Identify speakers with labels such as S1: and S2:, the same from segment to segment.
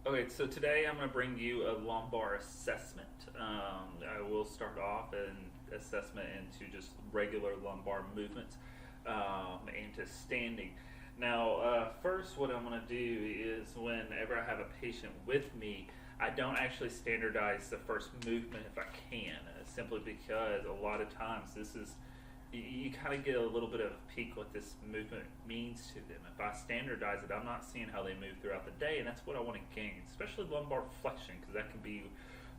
S1: Okay, so today I'm going to bring you a lumbar assessment. I will start off an assessment into just regular lumbar movements into standing. Now, first, what I'm going to do is whenever I have a patient with me, I don't actually standardize the first movement if I can, simply because a lot of times this is you kind of get a little bit of a peek what this movement means to them. If I standardize it, I'm not seeing how they move throughout the day, and that's what I want to gain, especially lumbar flexion, because that can be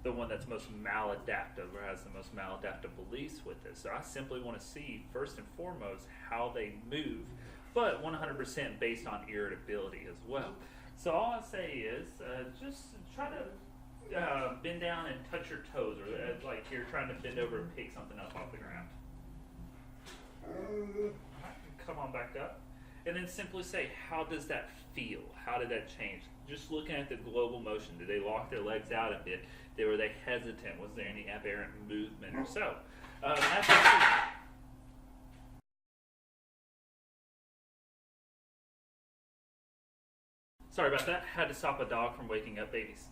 S1: the one that's most maladaptive or has the most maladaptive beliefs with it. So I simply want to see, first and foremost, how they move, but 100% based on irritability as well. So all I say is just try to bend down and touch your toes, or like you're trying to bend over and pick something up off the ground. Come on back up. And then simply say, how does that feel? How did that change? Just looking at the global motion. Did they lock their legs out a bit? Were they hesitant? Was there any aberrant movement or so? Sorry about that. Had to stop a dog from waking up babies.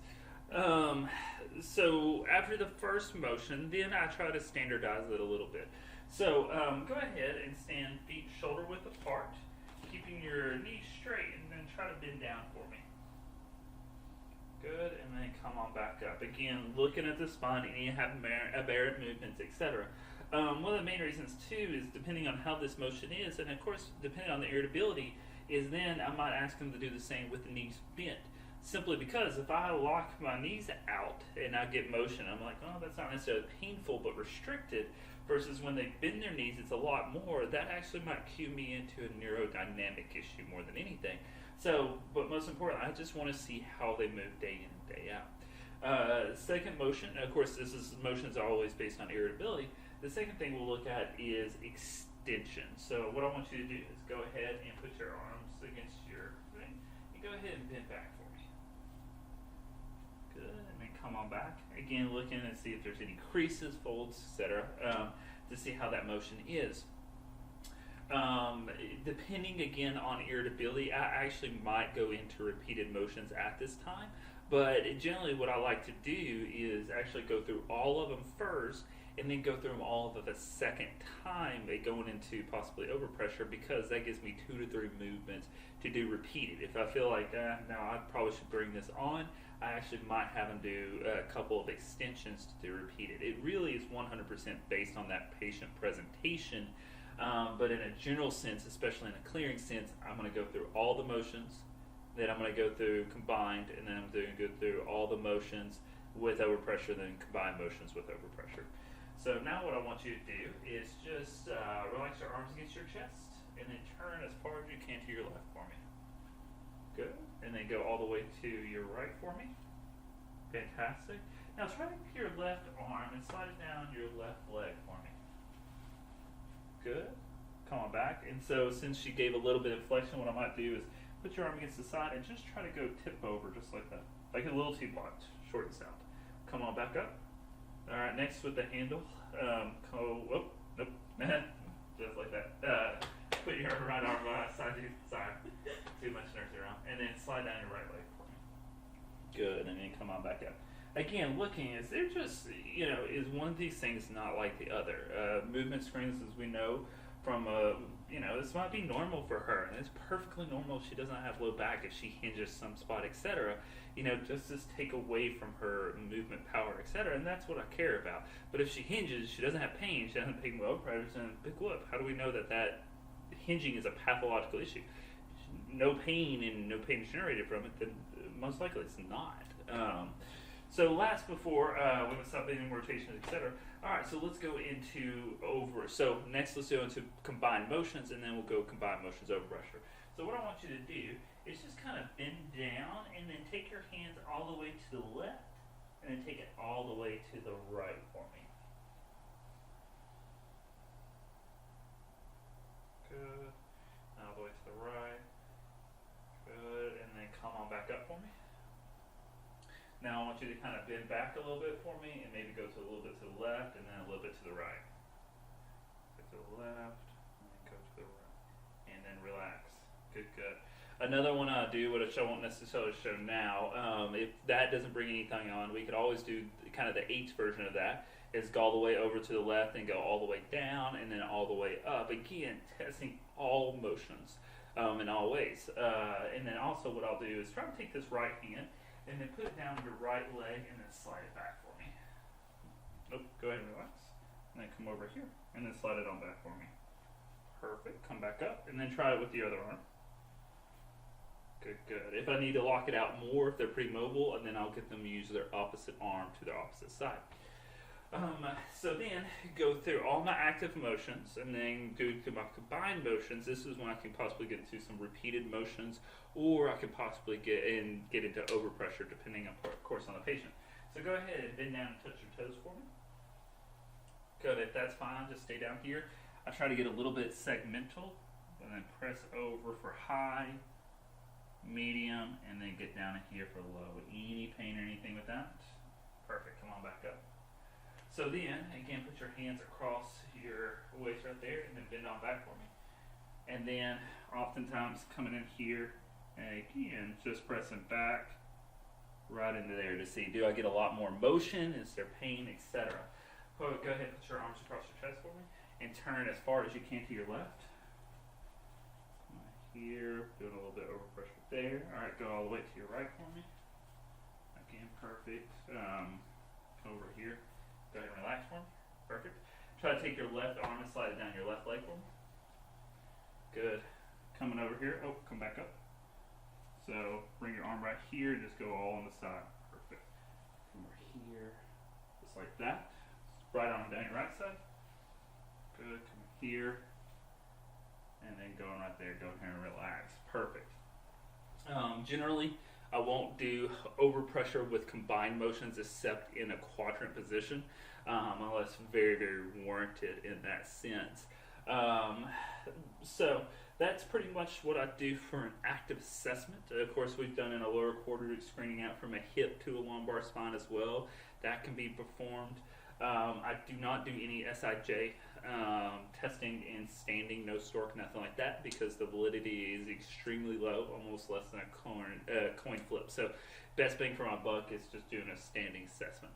S1: So after the first motion, then I try to standardize it a little bit. So go ahead and stand feet shoulder width apart, keeping your knees straight, and then try to bend down for me. Good, and then come on back up. Again, looking at the spine, and you have aberrant movements, etc. One of the main reasons too is depending on how this motion is, and of course depending on the irritability, is then I might ask them to do the same with the knees bent. Simply because if I lock my knees out and I get motion, I'm like, oh, that's not necessarily painful but restricted, versus when they bend their knees, it's a lot more. That actually might cue me into a neurodynamic issue more than anything. So, but most importantly, I just want to see how they move day in and day out. Second motion, of course, motions are always based on irritability. The second thing we'll look at is extension. So what I want you to do is go ahead and put your arms against your thing, and go ahead and bend back for me. Good, and then come on back. Again, looking and see if there's any creases, folds, etc., to see how that motion is. Depending again on irritability, I actually might go into repeated motions at this time, but generally what I like to do is actually go through all of them first and then go through them all of them a second time, going into possibly overpressure, because that gives me 2 to 3 movements to do repeated. If I feel like, no, I probably should bring this on, I actually might have them do a couple of extensions to do repeated. It really is 100% based on that patient presentation, but in a general sense, especially in a clearing sense, I'm going to go through all the motions, then I'm going to go through combined, and then I'm going to go through all the motions with overpressure, then combined motions with overpressure. So now what I want you to do is just relax your arms against your chest, and then turn as far as you can to your left for me. Good. And then go all the way to your right for me. Fantastic. Now try to pick your left arm and slide it down your left leg for me. Good. Come on back. And so since she gave a little bit of flexion, what I might do is put your arm against the side and just try to go tip over just like that. Like a little teapot, short and sound. Come on back up. All right, next with the handle. Nope. Just like that. Put your right arm side to side. Too much nurse around. And then slide down your right leg for me. Good, and then come on back up. Again, looking, is there just, is one of these things not like the other? Movement screens, as we know from, this might be normal for her, and it's perfectly normal if she doesn't have low back, if she hinges some spot, etc. Just take away from her movement power, etc. And that's what I care about. But if she hinges, she doesn't have pain, she doesn't take well pressure, and big whoop. How do we know that hinging is a pathological issue? No pain and no pain is generated from it, then most likely it's not. So last before we would stop any rotations, etc. All right, so let's go into over. So next, let's go into combined motions, and then we'll go combined motions over pressure. So what I want you to do is just kind of bend down, and then take your hands all the way to the left, and then take it all the way to the right for me. Good. All the way to the right. Good, and then come on back up for me. Now I want you to kind of bend back a little bit for me, and maybe go to a little bit to the left, and then a little bit to the right. Go to the left, and then go to the right, and then relax. Good, good. Another one I do, which I won't necessarily show now, if that doesn't bring anything on, we could always do kind of the H version of that, is go all the way over to the left and go all the way down and then all the way up. Again, testing all motions in all ways. And then also what I'll do is try to take this right hand and then put it down your right leg and then slide it back for me. Nope, go ahead and relax. And then come over here and then slide it on back for me. Perfect. Come back up and then try it with the other arm. Good, good. If I need to lock it out more, if they're pretty mobile, and then I'll get them to use their opposite arm to their opposite side. So then go through all my active motions and then go through my combined motions. This is when I can possibly get into some repeated motions, or I could possibly get into overpressure depending on, of course, on the patient. So go ahead and bend down and touch your toes for me. Good. If that's fine, just stay down here. I try to get a little bit segmental and then press over for high, medium, and then get down in here for low. Any pain or anything with that? Perfect. Come on back up. So then, again, put your hands across your waist right there and then bend on back for me. And then, oftentimes, coming in here, and again, just pressing back right into there to see, do I get a lot more motion? Is there pain, etc.? Go ahead and put your arms across your chest for me and turn as far as you can to your left. Here, doing a little bit overpressure there. All right, go all the way to your right for me. Again, perfect. Over here. Go ahead and relax for me. Perfect. Try to take your left arm and slide it down your left leg for me. Good. Coming over here. Oh, come back up. So bring your arm right here. Just go all on the side. Perfect. Come over here. Just like that. Right arm down your right side. Good. Come here. And then going right there, go here and relax. Perfect. Generally, I won't do overpressure with combined motions except in a quadrant position, unless very, very warranted in that sense. So that's pretty much what I do for an active assessment. Of course, we've done in a lower quarter screening out from a hip to a lumbar spine as well. That can be performed. I do not do any SIJ testing in standing, no stork, nothing like that, because the validity is extremely low, almost less than a coin flip. So best bang for my buck is just doing a standing assessment.